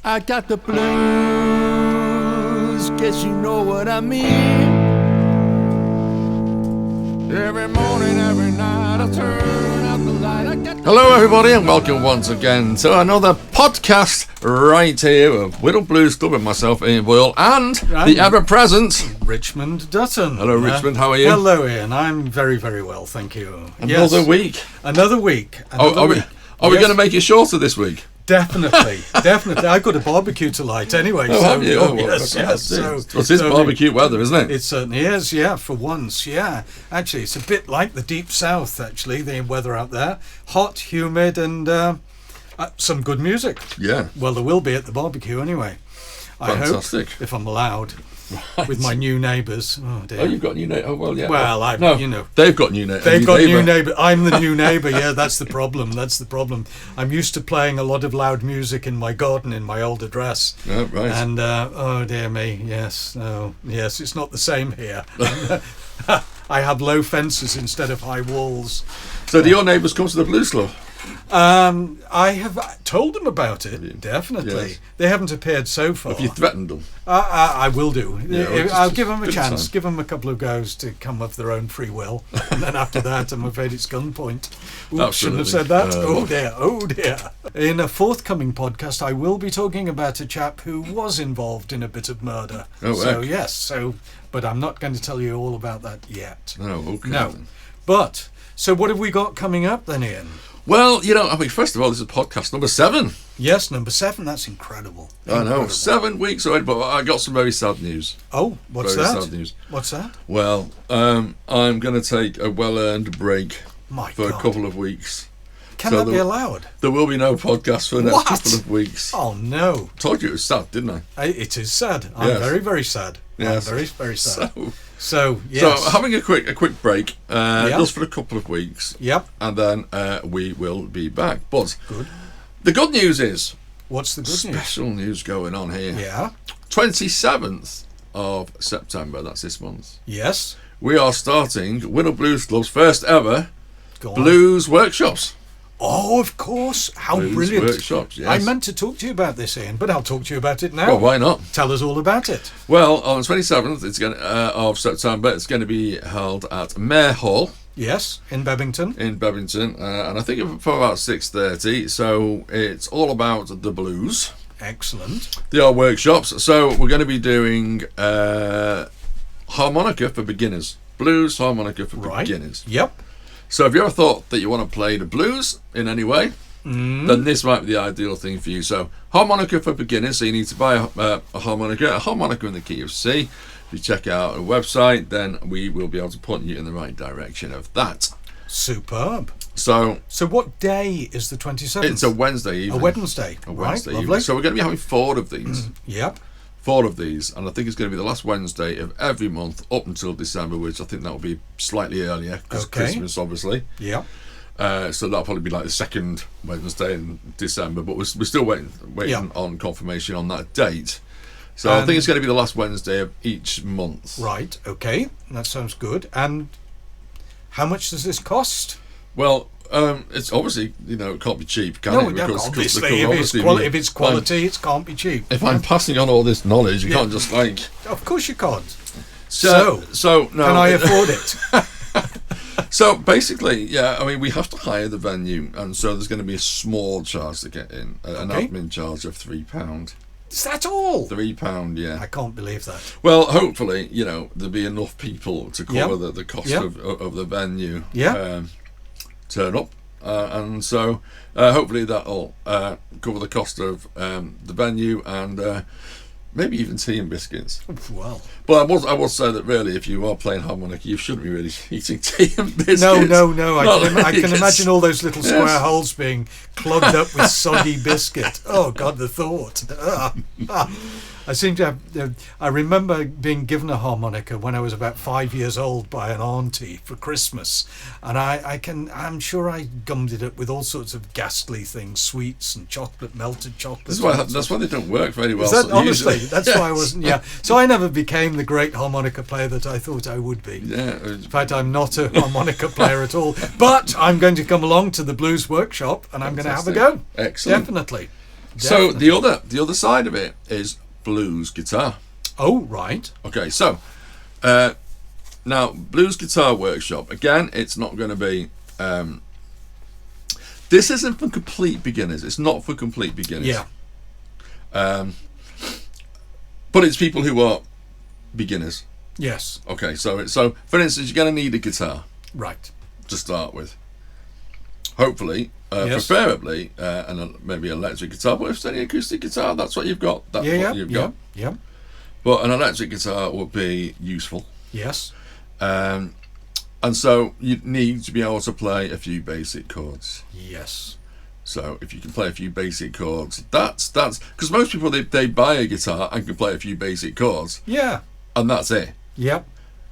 I got the blues, guess you know what I mean. Every morning, every night, I turn out the light. Hello everybody and welcome once again to another podcast right here of Wirral Blues Club with myself, Ian Boyle, and the ever-present Richmond Dutton. Hello Richmond, how are you? Hello Ian, I'm very, very well, thank you. Another week. Are we going to make it shorter this week? Definitely. I've got a barbecue to light anyway. Have you? Yes. It's barbecue weather, isn't it? It certainly is, yeah, for once, yeah. Actually, it's a bit like the deep south, actually, the weather out there. Hot, humid, and some good music. Yeah. Well, there will be at the barbecue anyway. Fantastic. I hope, if I'm allowed. Right. With my new neighbours. Oh dear. Oh, you've got new neighbours. Oh well, yeah. Well, they've got new neighbours. They've got new neighbours. I'm the new neighbour. Yeah, that's the problem. I'm used to playing a lot of loud music in my garden in my old address. Oh, right. And oh dear me, yes, it's not the same here. I have low fences instead of high walls. So, do your neighbours come to the Blues Club? I have told them about it, definitely. Yes. They haven't appeared so far. Have you threatened them? I will do. Yeah, I'll give them a chance, give them a couple of goes to come of their own free will. And then after that, I'm afraid it's gunpoint. Oops, shouldn't have said that. Oh dear. In a forthcoming podcast, I will be talking about a chap who was involved in a bit of murder. Oh, so, yes, but I'm not going to tell you all about that yet. Oh, okay. No. But, so what have we got coming up then, Ian? Well, first of all, this is podcast number 7. Yes, number 7. That's incredible. I know, 7 weeks already, but I got some very sad news. Oh, what's very that? Sad news. What's that? Well, I'm going to take a well-earned break for a couple of weeks. Can that be allowed? There will be no podcast for the next couple of weeks. Oh, no. I told you it was sad, didn't I? It is sad. I'm very, very sad. Yes. I'm very, very sad. So having a quick break, just for a couple of weeks. Yep. And then we will be back. But good. The good news is... What's the good news? Special news going on here. Yeah. 27th of September, that's this month. Yes. We are starting Wirral Blues Club's first ever blues workshops. Oh, of course. How blues brilliant. Workshops, yes. I meant to talk to you about this, Ian, but I'll talk to you about it now. Well, why not? Tell us all about it. Well, on the 27th of September, it's going to be held at Mayor Hall. Yes, in Bebington. And I think from about 6:30. So it's all about the blues. Excellent. They are workshops. So we're going to be doing harmonica for beginners. Blues harmonica for beginners. Yep. So if you ever thought that you want to play the blues in any way, then this might be the ideal thing for you. So harmonica for beginners. So you need to buy a harmonica in the key of C. If you check out our website, then we will be able to point you in the right direction of that. Superb. So what day is the 27th? It's a Wednesday evening. A Wednesday. Right, lovely. evening. So we're going to be having 4 of these. Yep. 4 of these, and I think it's going to be the last Wednesday of every month up until December, which I think that will be slightly earlier because Christmas, obviously. Yeah. So that'll probably be like the second Wednesday in December, but we're still waiting on confirmation on that date. So I think it's going to be the last Wednesday of each month. Right. Okay. That sounds good. And how much does this cost? Well, it's obviously, it can't be cheap, can it? Because obviously, if it's quality, it can't be cheap. If I'm passing on all this knowledge, you can't just Of course you can't. So no, can I afford it? So basically, we have to hire the venue, and so there's going to be a small charge to get in, an admin charge of £3. Is that all? £3, yeah. I can't believe that. Well, hopefully, there'll be enough people to cover the cost of the venue. Yeah. Turn up, and so hopefully that'll cover the cost of the venue and maybe even tea and biscuits. Well, but I will say that really, if you are playing harmonica, you shouldn't be really eating tea and biscuits. No. I can imagine all those little square holes being clogged up with soggy biscuit. Oh God, the thought. I seem to have. I remember being given a harmonica when I was about 5 years old by an auntie for Christmas, and I'm sure I gummed it up with all sorts of ghastly things, sweets and chocolate, melted chocolate. That's why they don't work very well. Honestly, that's why I wasn't. Yeah, so I never became the great harmonica player that I thought I would be. Yeah. In fact, I'm not a harmonica player at all. But I'm going to come along to the blues workshop, and I'm going to have a go. Excellent. Definitely. So definitely. the other side of it is blues guitar. Oh, right. Okay, so now blues guitar workshop again. It's not going to be. This isn't for complete beginners. It's not for complete beginners. Yeah. But it's people who are beginners. Yes. Okay, so for instance, you're going to need a guitar Right. to start with. Hopefully, Yes. preferably, maybe an electric guitar. But if it's any acoustic guitar, that's what you've got. That's what you've got. Yeah. But an electric guitar would be useful. Yes. And so you need to be able to play a few basic chords. Yes. So if you can play a few basic chords, that's because most people they buy a guitar and can play a few basic chords, Yeah. and that's it. Yep.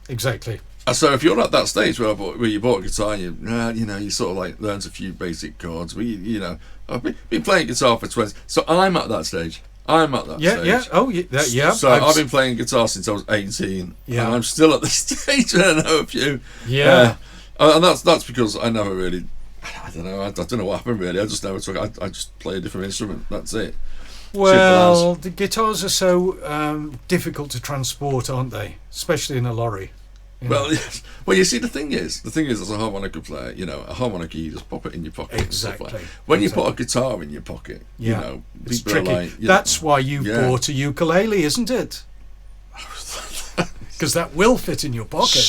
Exactly. And so if you're at that stage where you bought a guitar, and you sort of like learned a few basic chords. I've been playing guitar for 20. So I'm at that stage. Yeah. Yeah. Oh, yeah. So I've been playing guitar since I was 18, Yeah. and I'm still at the stage where I know a few. Yeah. And that's because I never really, I don't know. I don't know what happened really. I just never took. I just play a different instrument. That's it. Well, the guitars are so difficult to transport, aren't they? Especially in a lorry. You know? Well, yes. Well, you see, the thing is, as a harmonica player, a harmonica you just pop it in your pocket. Exactly. And stuff like that. When you put a guitar in your pocket, It's people tricky. are like, That's why you bought a ukulele, isn't it? Because that will fit in your pocket.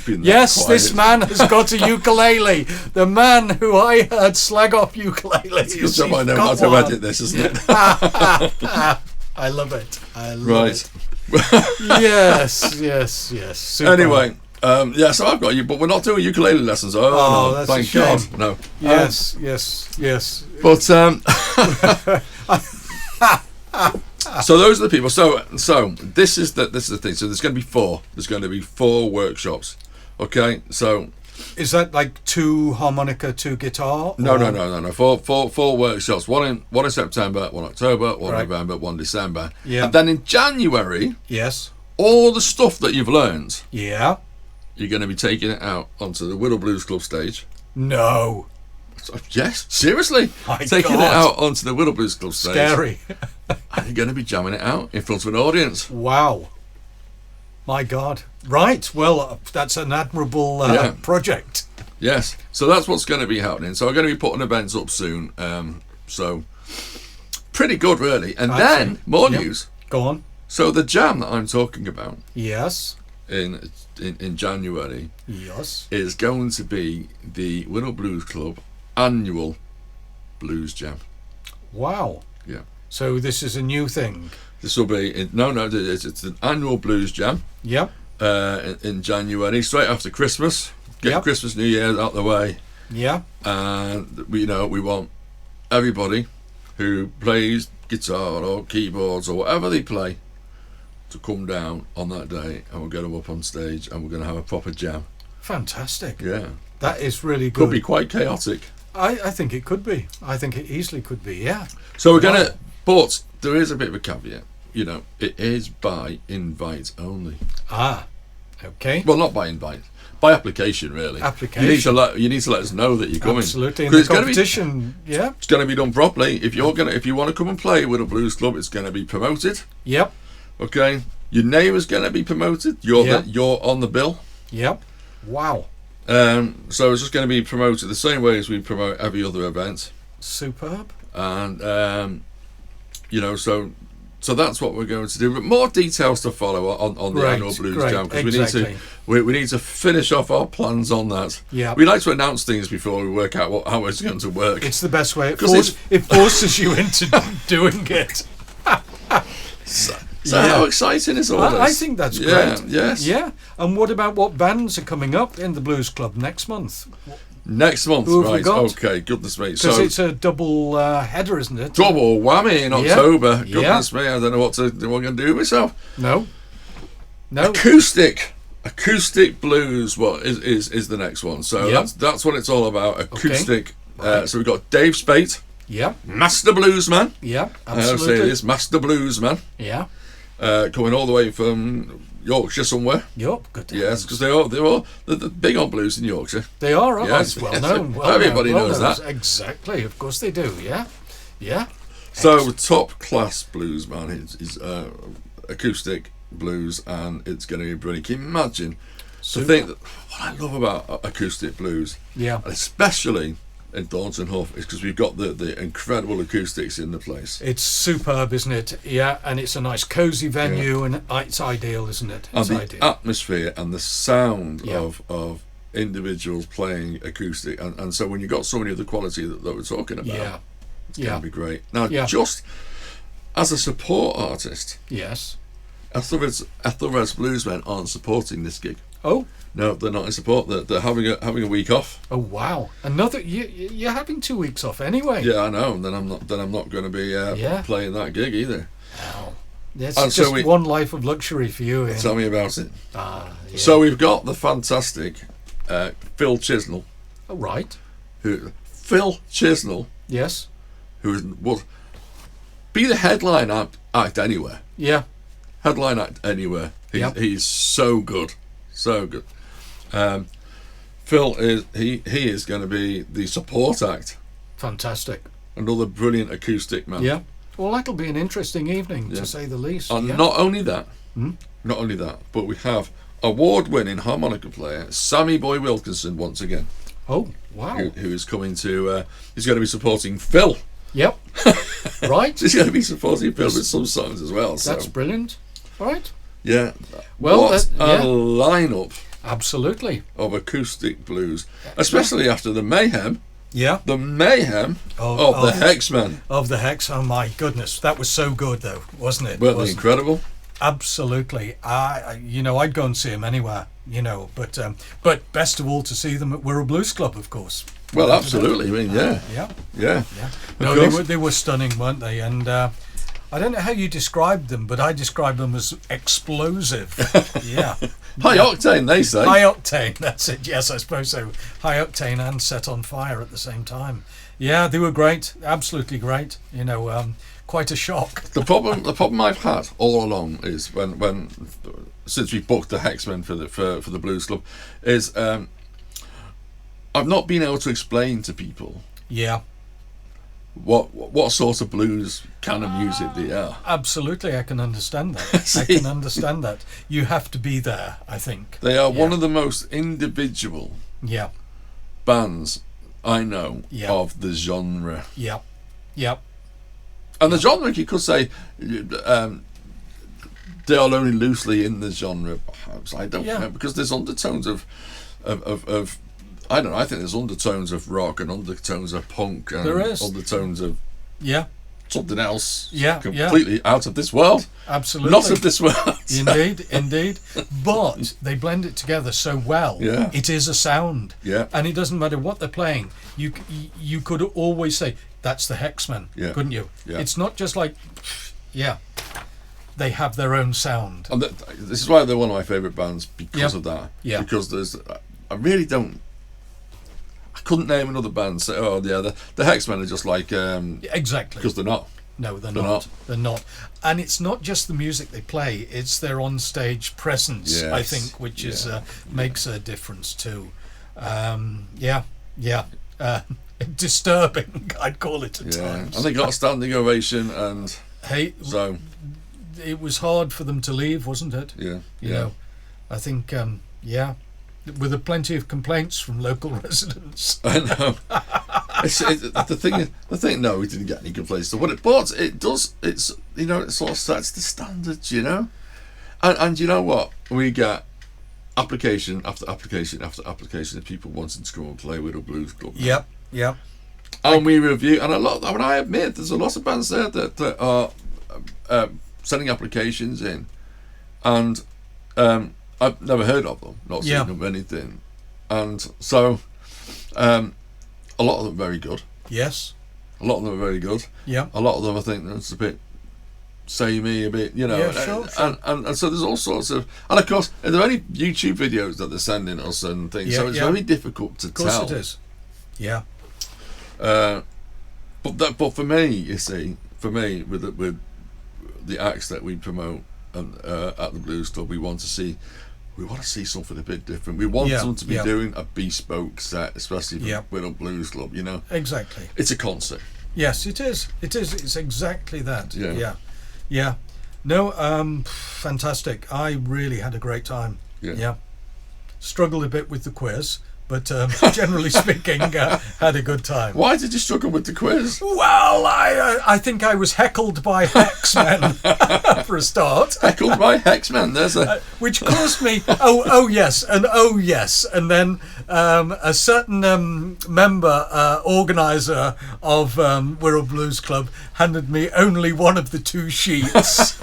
Yes, this man has got a ukulele. The man who I heard slag off ukuleles. It's a good job I know how to edit this, isn't it? I love it. I love Right. it. Yes. Super. Anyway, so I've got you, but we're not doing ukulele lessons. Oh, no, that's thank a shame. God, no. Yes. But so those are the people. So this is the thing. So there's going to be four. There's going to be 4 workshops. Okay, so Is that like 2 harmonica, 2 guitar? no. Four workshops. One in September, 1 October, 1 Right. November, 1 December. Yeah. And then in January, Yes. all the stuff that you've learned, Yeah. you're going to be taking it out onto the Wirral Blues Club stage. No. So, yes, seriously, My taking God. it out onto the Wirral Blues Club stage. Scary. And you're going to be jamming it out in front of an audience. Wow. My God. Right. Well, that's an admirable project. Yes, so that's what's going to be happening. So I'm going to be putting events up soon. So pretty good, really. And then more news. Go on. So the jam that I'm talking about Yes. in January Yes. is going to be the Wirral Blues Club annual blues jam. Wow. Yeah. So this is a new thing. This will be it's an annual blues jam. Yep. In January, straight after Christmas. Get Yep. Christmas, New Year out the way, Yeah. and we want everybody who plays guitar or keyboards or whatever they play to come down on that day, and we'll get them up on stage, and we're going to have a proper jam. Fantastic. Yeah, That is really good. could be quite chaotic. I think it could be. I think it easily could be. Yeah. So we're gonna, but there is a bit of a caveat. It is by invite only. Ah. Okay. Well, not by invite, by application, really. Application. You need to let us know that you're coming. Absolutely. In 'Cause the competition. Yeah. It's going to be done properly. If you want to come and play with a blues club, it's going to be promoted. Yep. Okay. Your name is going to be promoted. You're Yeah. you're on the bill. Yep. Wow. So it's just going to be promoted the same way as we promote every other event. Superb. And so that's what we're going to do. But more details to follow on the annual blues jam, because we need to finish off our plans on that. Yeah. We like to announce things before we work out how it's going to work. It's the best way. Because It forces you into doing it. So how exciting is all this? I think that's great. Yeah, yes. Yeah. And what about what bands are coming up in the Blues Club next month? Next month, Who have we right? got? Okay, goodness me. Because So it's a double header, isn't it? double whammy in October. Yeah. Goodness me, I don't know what I'm going to do with myself. No. Acoustic blues. What is the next one? So Yep. that's what it's all about. Acoustic. So we've got Dave Spate, Yeah. Master Bluesman. Yeah. I'll say Absolutely. this, Master Bluesman, Yeah. coming all the way from Yorkshire somewhere. Yup. Good. Yes, because they're big on blues in Yorkshire. They are. Yes, Well yes. known. Everybody knows that. Exactly. Of course they do. Yeah. Yeah. So top class blues, man. It's acoustic blues, and it's going to be brilliant. Can you imagine the thing that what I love about acoustic blues, Yeah. especially in Thornton Huff, is because we've got the incredible acoustics in the place. It's superb, isn't it? Yeah, and it's a nice cosy venue, and it's ideal, isn't it? It's And the ideal. atmosphere and the sound Yeah. of individuals playing acoustic, and so when you've got so many of the quality that we're talking about, Yeah. it's Yeah. going to be great. Now, Yeah. just as a support artist, Yes. Ethelred's Bluesmen aren't supporting this gig. Oh. No, they're not in support. They're having a week off. Oh wow! Another you're having 2 weeks off anyway. Yeah, I know. And then I'm not going to be playing that gig either. Wow. That's And just so one life of luxury for you, Ian. Tell me about it. Yeah. So we've got the fantastic Phil Chisnell. Oh, right. Phil Chisnell, Yes. who would be the headline act anywhere. Yeah. Headline act anywhere. He's so good, so good. Phil is going to be the support act. Fantastic. Another brilliant acoustic man. Yeah. Well, that'll be an interesting evening, to say the least. And yeah. not only that, but we have award-winning harmonica player Sammy Boy Wilkinson once again. Oh, wow. Who is coming to? He's going to be supporting Phil. Yep. Right. He's going to be supporting Phil with some songs as well. So. That's brilliant. Right. Yeah. Well, what a lineup Absolutely. of acoustic blues, especially after the mayhem. Yeah. The mayhem of the Hexmen. Of the Hex. Oh my goodness, that was so good though, wasn't it? Weren't they incredible? Absolutely. I'd go and see them anywhere. But best of all to see them at Wirral Blues Club, of course. Well, absolutely. I mean, yeah. No, they were stunning, weren't they? And I don't know how you described them, but I described them as explosive. Yeah. High octane, they say. High octane, that's it. Yes, I suppose so. High octane and set on fire at the same time. Yeah, they were great. Absolutely great. Quite a shock. The problem I've had all along is when since we booked the Hexmen for the Blues Club is I've not been able to explain to people what sort of blues kind of music they are. Absolutely, I can understand that. I can understand that. You have to be there, I think. They are one of the most individual bands I know of the genre. Yep. And the genre, you could say, they are only loosely in the genre, perhaps. I don't know, because there's undertones of I don't know, I think there's undertones of rock and undertones of punk and there is. Undertones of something else completely out of this world. Absolutely. Not of this world. Indeed. But they blend it together so well. Yeah. It is a sound. Yeah. And it doesn't matter what they're playing. You could always say, that's the Hexmen, couldn't you? Yeah. It's not just like, they have their own sound. And this is why they're one of my favourite bands, because of that. Yeah. Because I couldn't name another band. Say, the Hexmen are just like exactly, because they're not. No, they're not. They're not. And it's not just the music they play; it's their on-stage presence. Yes. I think, which is makes a difference too. Disturbing, I'd call it at times. And they got a standing ovation, and so it was hard for them to leave, wasn't it? Yeah. You know, I think with plenty of complaints from local residents. I know. The thing. No, we didn't get any complaints. So but it does. It's it sort of sets the standards. And you know what? We get application after application after application of people wanting to come and play with a blues club. Yep. And we review, and I admit, there's a lot of bands there that are sending applications in, and I've never heard of them, not seen them anything, and so a lot of them are very good. Yes. A lot of them are very good. Yeah. A lot of them I think that's a bit samey, a bit, sure. And so there's all sorts of, and of course, are there any YouTube videos that they're sending us and things? So it's very difficult to tell. Of course it is. Yeah. But for me, you see, with the acts that we promote at the Blues Club, we want to see something a bit different. We want them to be doing a bespoke set, especially for Wirral Blues Club. Exactly. It's a concert. Yes, it is. It is. It's exactly that. Yeah. Yeah. No, fantastic. I really had a great time. Yeah. Struggled a bit with the quiz, but generally speaking, had a good time. Why did you struggle with the quiz? Well, I think I was heckled by Hexmen for a start. Heckled by Hexmen. There's a which caused me oh yes, and then a certain member organizer of Wirral Blues Club handed me only one of the 2 sheets.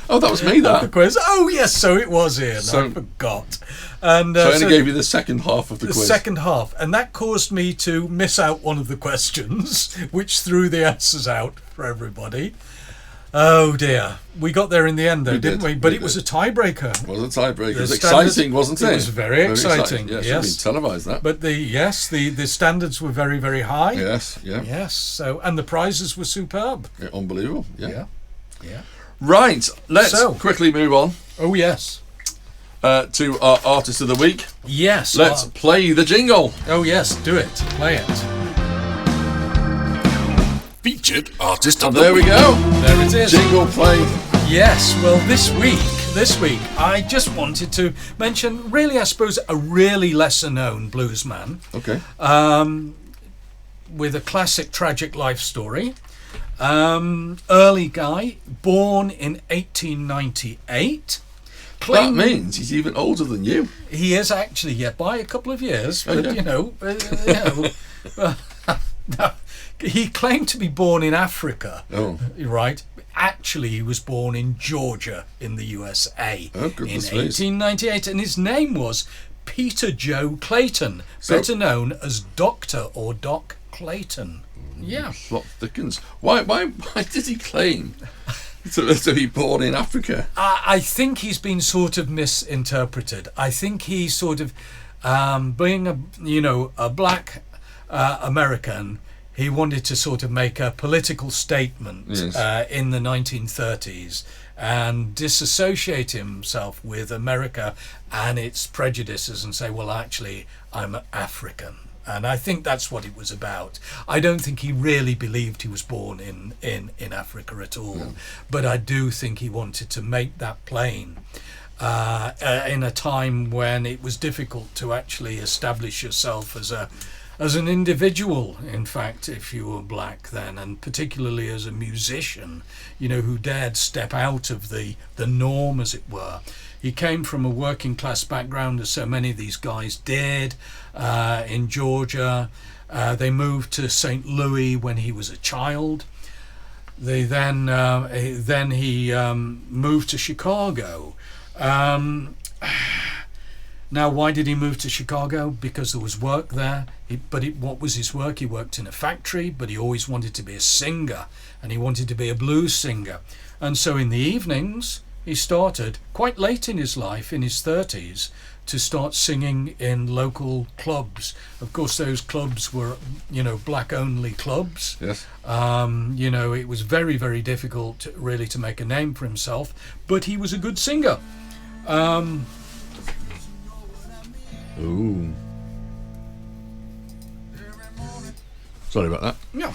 Oh, that was me, that. The quiz. Oh, yes, so it was, Ian. I forgot. And so I only gave you the second half of the quiz. The second half. And that caused me to miss out one of the questions, which threw the answers out for everybody. Oh, dear. We got there in the end, though, didn't we? But it was a tiebreaker. It was a tiebreaker. It was exciting, wasn't it? It was very exciting. Yes, yes. Should have been televised, that. But the standards were very, very high. Yes, yeah. Yes, so, and the prizes were superb. Yeah, unbelievable, Yeah. Right, let's quickly move on. Oh, yes. To our Artist of the Week. Yes. Let's play the jingle. Oh, yes, do it. Play it. Featured Artist of the Week. There we go. There it is. Jingle played. Yes, well, this week, I just wanted to mention, really, I suppose, a really lesser-known bluesman. Okay. With a classic tragic life story. Early guy, born in 1898. That means he's even older than you. He is actually, by a couple of years. But, he claimed to be born in Africa. Oh. Right. Actually, he was born in Georgia in the USA in 1898. And his name was Peter Joe Clayton, better known as Dr. or Doc Clayton. Yeah. Plot thickens. Why did he claim to be born in Africa? I think he's been sort of misinterpreted. I think he sort of, being a black American, he wanted to sort of make a political statement in the 1930s and disassociate himself with America and its prejudices and say, well, actually, I'm African. And I think that's what it was about. I don't think he really believed he was born in Africa at all. No. But I do think he wanted to make that plain in a time when it was difficult to actually establish yourself as an individual, in fact, if you were black then, and particularly as a musician, who dared step out of the norm, as it were. He came from a working class background, as so many of these guys did, in Georgia. They moved to St. Louis when he was a child. He moved to Chicago. Now, why did he move to Chicago? Because there was work there. What was his work? He worked in a factory, but he always wanted to be a singer, and he wanted to be a blues singer. And so in the evenings, he started, quite late in his life, in his 30s, to start singing in local clubs. Of course, those clubs were, black-only clubs. Yes. It was very, very difficult, really, to make a name for himself, but he was a good singer. Ooh. Sorry about that. Yeah.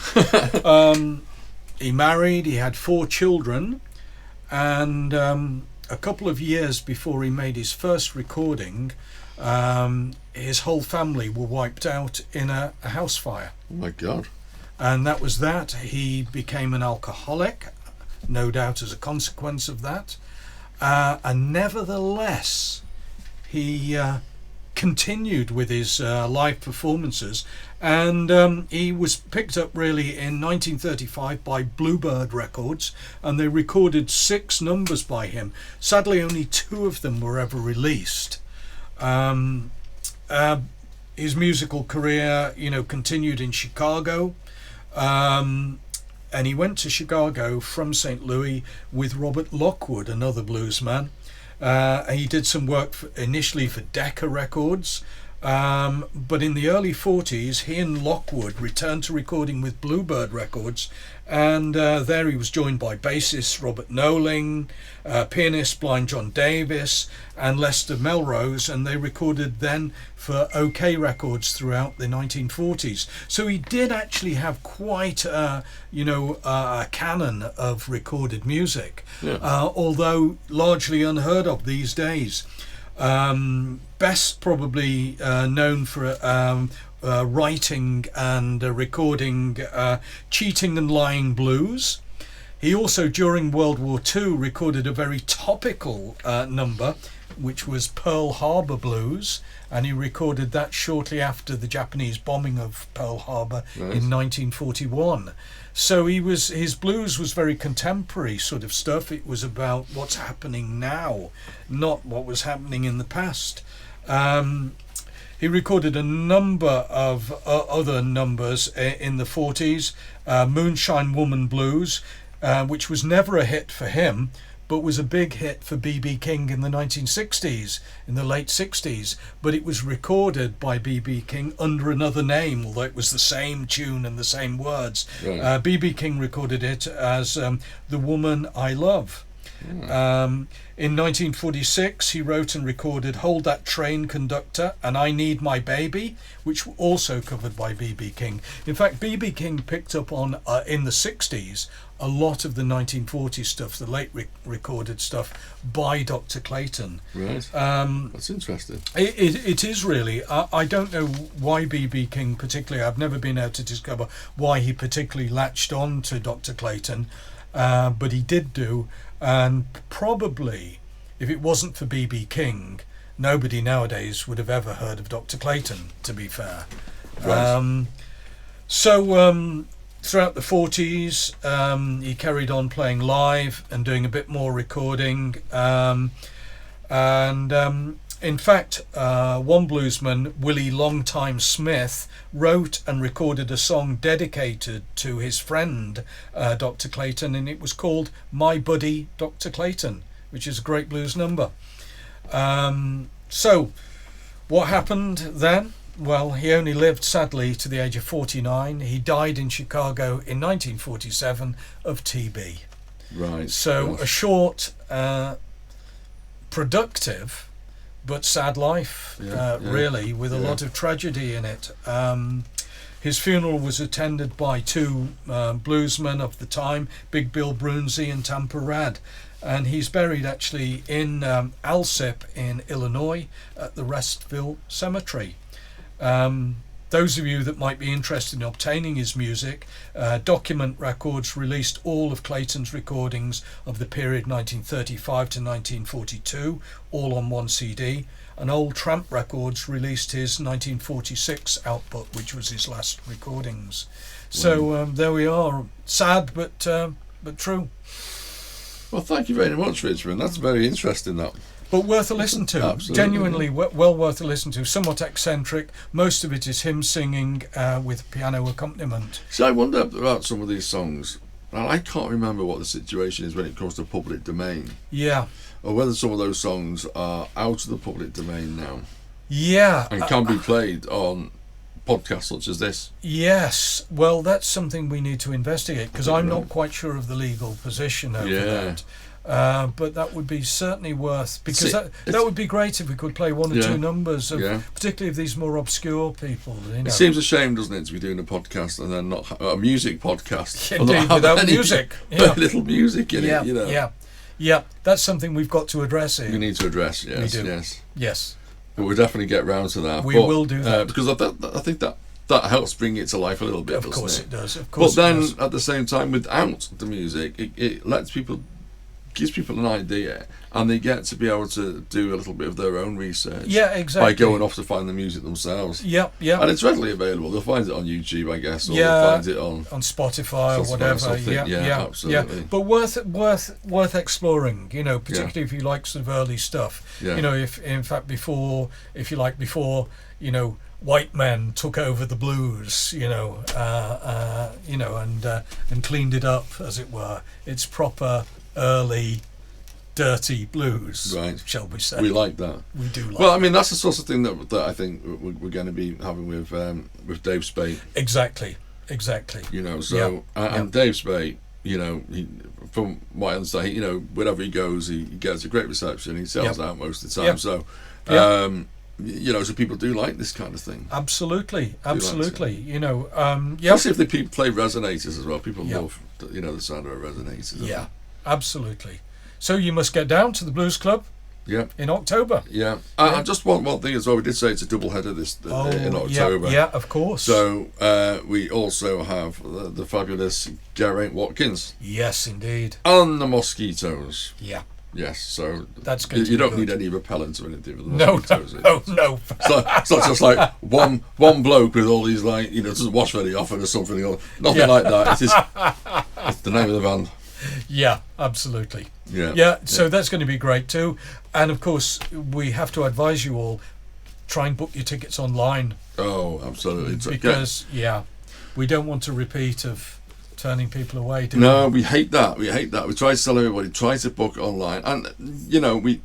He married, he had 4 children, and a couple of years before he made his first recording, his whole family were wiped out in a house fire. Oh my God. And that was that. He became an alcoholic, no doubt as a consequence of that. And nevertheless, he continued with his live performances, and he was picked up really in 1935 by Bluebird Records, and they recorded 6 numbers by him. Sadly, only 2 of them were ever released. His musical career, continued in Chicago, and he went to Chicago from St. Louis with Robert Lockwood, another bluesman. He did some work initially for Decca Records, But in the early 40s, he and Lockwood returned to recording with Bluebird Records, and there he was joined by bassist Robert Noling, pianist Blind John Davis, and Lester Melrose, and they recorded then for OK Records throughout the 1940s. So he did actually have quite a canon of recorded music, although largely unheard of these days. Best probably known for writing and recording Cheating and Lying Blues. He also, during World War II, recorded a very topical number, which was Pearl Harbor Blues, and he recorded that shortly after the Japanese bombing of Pearl Harbor in 1941. So his blues was very contemporary sort of stuff. It was about what's happening now, not what was happening in the past. He recorded a number of other numbers in the 40s. Moonshine Woman Blues, which was never a hit for him, but was a big hit for B.B. King in the 1960s, in the late 60s. But it was recorded by B.B. King under another name, although it was the same tune and the same words. Right. B.B. King recorded it as The Woman I Love. In 1946, he wrote and recorded Hold That Train Conductor and I Need My Baby, which were also covered by B.B. King. In fact, B.B. King picked up on, in the 60s, a lot of the 1940s stuff, the late recorded stuff by Dr. Clayton. Right. That's interesting. It is really. I don't know why B.B. King particularly, I've never been able to discover why he particularly latched on to Dr. Clayton, but he did do. And probably, if it wasn't for B.B. King, nobody nowadays would have ever heard of Dr. Clayton, to be fair. Right. Throughout the 40s, he carried on playing live and doing a bit more recording. In fact, one bluesman, Willie Longtime Smith, wrote and recorded a song dedicated to his friend, Dr. Clayton, and it was called My Buddy Dr. Clayton, which is a great blues number. So, what happened then? Well, he only lived, sadly, to the age of 49. He died in Chicago in 1947 of TB. Right. So, a short, productive, but sad life, really, with a lot of tragedy in it. His funeral was attended by two bluesmen of the time, Big Bill Brunsey and Tampa Rad. And he's buried actually in Alsip in Illinois at the Restville Cemetery. Those of you that might be interested in obtaining his music, Document Records released all of Clayton's recordings of the period 1935 to 1942, all on one CD, and Old Tramp Records released his 1946 output, which was his last recordings. So there we are, sad but true. Well, thank you very much, Richmond. That's very interesting, that. But worth a listen to. Absolutely. Genuinely well worth a listen to. Somewhat eccentric. Most of it is him singing with piano accompaniment. So I wonder about some of these songs, and I can't remember what the situation is when it comes to public domain. Yeah. Or whether some of those songs are out of the public domain now. Yeah. And can be played on podcasts such as this. Yes. Well, that's something we need to investigate, because I'm not quite sure of the legal position over that. But that would be certainly worth, because that would be great if we could play one or two numbers of, particularly of these more obscure people. You know. It seems a shame, doesn't it, to be doing a podcast and then not a music podcast. Indeed, without music. Very little music in it, you know. Yeah, that's something we've got to address here. We need to address, yes, we do. yes. Yes. But we'll definitely get round to that. We will do that. Because I think that helps bring it to life a little bit, Of course it? it does, of course. But then, it does. at the same time, without the music, it lets people, gives people an idea, and they get to be able to do a little bit of their own research. Yeah, exactly. By going off to find the music themselves. Yeah. And it's readily available. They'll find it on YouTube, I guess, or they'll find it on Spotify or whatever. Yeah, absolutely. But worth exploring. You know, particularly if you like sort of early stuff. Yeah. You know, if before you know, white men took over the blues, and cleaned it up, as it were. It's proper early dirty blues, Right. shall we say. We like that. We do like Well, I mean, that's the sort of thing that I think we're going to be having with Dave Spade. Exactly. You know, so and Dave Spade, you know, from what I understand, you know, wherever he goes, he gets a great reception. He sells out most of the time. So, you know, so people do like this kind of thing. Absolutely. You know, Especially if the people play resonators as well. People love, you know, the sound of a resonator. Yeah, absolutely. So you must get down to the Blues Club. Yeah. In October. Yeah. And just one thing as well. We did say it's a double header in October. Yeah, of course. So we also have the fabulous Geraint Watkins. Yes, indeed. And the Mosquitoes. Yeah. Yes. So that's good. You don't need any repellent or anything with the No. It's not just like one bloke with all these, like, you know, doesn't wash very often or something. Or nothing like that. It's the name of the band. Yeah, absolutely. Yeah, so that's going to be great too. And of course, we have to advise you all, try and book your tickets online. Oh, absolutely. Because, we don't want a repeat of turning people away, do No, we hate that. We try to tell everybody, try to book online. And, you know, we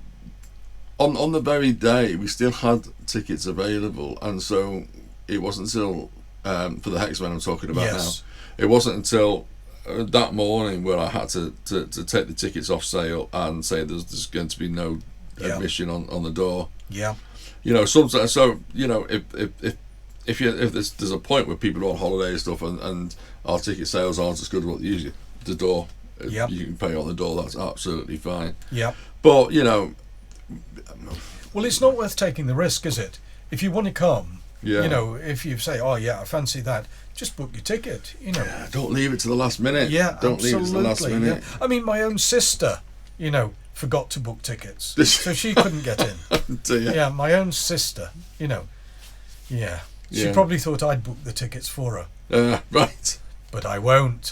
on the very day, we still had tickets available. And so it wasn't until, for the Hexmen I'm talking about now, it wasn't until that morning where I had to take the tickets off sale and say there's going to be no admission on the door. Yeah. You know, sometimes, so, you know, if there's a point where people are on holiday and stuff and our ticket sales aren't as good as what usually the door, you can pay on the door, that's absolutely fine. Yeah. But, you know, well, it's not worth taking the risk, is it? If you want to come, you know, if you say, oh yeah, I fancy that, just book your ticket, you know. Don't leave it to the last minute. Yeah, don't leave it to the last minute. I mean, my own sister, you know, forgot to book tickets, so she couldn't get in. Yeah, my own sister, you know. Yeah, she probably thought I'd book the tickets for her. Right. But I won't.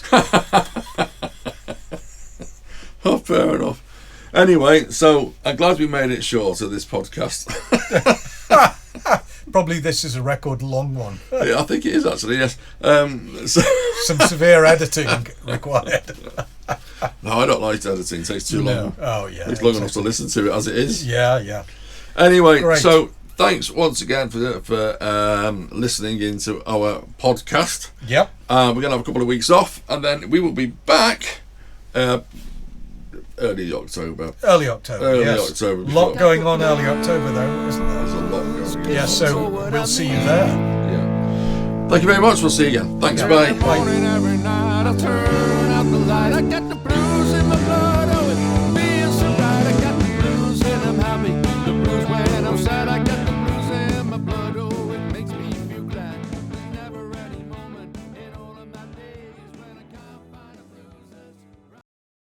Oh, fair enough. Anyway, so I'm glad we made it short of this podcast. Probably this is a record long one. Yeah, I think it is actually, yes. Some severe editing required. No, I don't like editing. It takes too long. Oh, yeah. It's long enough to listen to it as it is. Yeah. Anyway, Great. So thanks once again for listening into our podcast. Yep. We're going to have a couple of weeks off, and then we will be back early October. Early October. A lot going on early October, though, isn't there? There's a lot going on. Yeah, so we'll see you there. Yeah. Thank you very much. We'll see you again. Thanks. Bye. Bye.